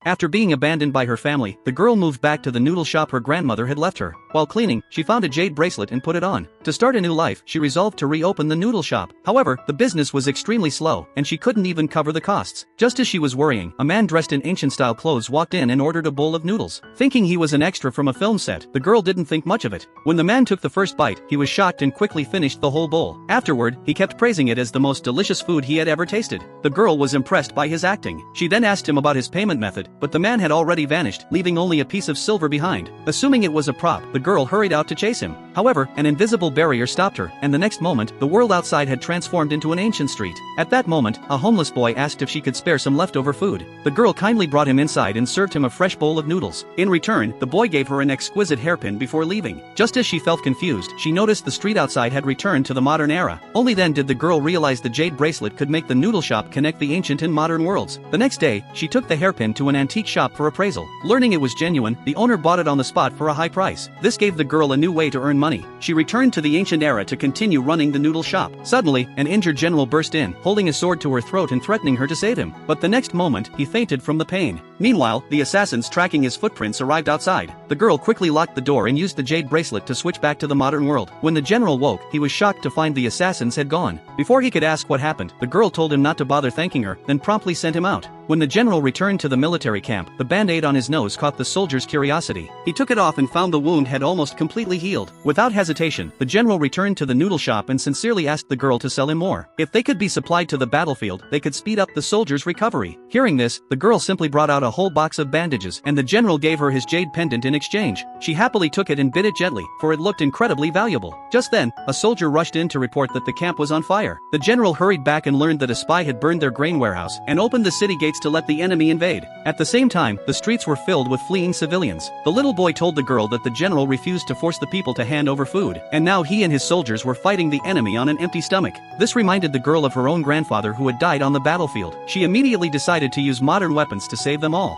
After being abandoned by her family, the girl moved back to the noodle shop her grandmother had left her. While cleaning, she found a jade bracelet and put it on. To start a new life, she resolved to reopen the noodle shop. However, the business was extremely slow, and she couldn't even cover the costs. Just as she was worrying, a man dressed in ancient-style clothes walked in and ordered a bowl of noodles. Thinking he was an extra from a film set, the girl didn't think much of it. When the man took the first bite, he was shocked and quickly finished the whole bowl. Afterward, he kept praising it as the most delicious food he had ever tasted. The girl was impressed by his acting. She then asked him about his payment method, but the man had already vanished, leaving only a piece of silver behind. Assuming it was a prop, the girl hurried out to chase him. However, an invisible barrier stopped her, and the next moment, the world outside had transformed into an ancient street. At that moment, a homeless boy asked if she could spare some leftover food. The girl kindly brought him inside and served him a fresh bowl of noodles. In return, the boy gave her an exquisite hairpin before leaving. Just as she felt confused, she noticed the street outside had returned to the modern era. Only then did the girl realize the jade bracelet could make the noodle shop connect the ancient and modern worlds. The next day, she took the hairpin to an antique shop for appraisal. Learning it was genuine, the owner bought it on the spot for a high price. This gave the girl a new way to earn money. She returned to the ancient era to continue running the noodle shop. Suddenly, an injured general burst in, holding a sword to her throat and threatening her to save him. But the next moment, he fainted from the pain. Meanwhile, the assassins tracking his footprints arrived outside. The girl quickly locked the door and used the jade bracelet to switch back to the modern world. When the general woke, he was shocked to find the assassins had gone. Before he could ask what happened, the girl told him not to bother thanking her, then promptly sent him out. When the general returned to the military camp, the band-aid on his nose caught the soldier's curiosity. He took it off and found the wound had almost completely healed. Without hesitation, the general returned to the noodle shop and sincerely asked the girl to sell him more. If they could be supplied to the battlefield, they could speed up the soldier's recovery. Hearing this, the girl simply brought out a whole box of bandages, and the general gave her his jade pendant in exchange. She happily took it and bit it gently, for it looked incredibly valuable. Just then, a soldier rushed in to report that the camp was on fire. The general hurried back and learned that a spy had burned their grain warehouse and opened the city gates to let the enemy invade. At the same time, the streets were filled with fleeing civilians. The little boy told the girl that the general refused to force the people to hand over food, and now he and his soldiers were fighting the enemy on an empty stomach. This reminded the girl of her own grandfather who had died on the battlefield. She immediately decided to use modern weapons to save them all.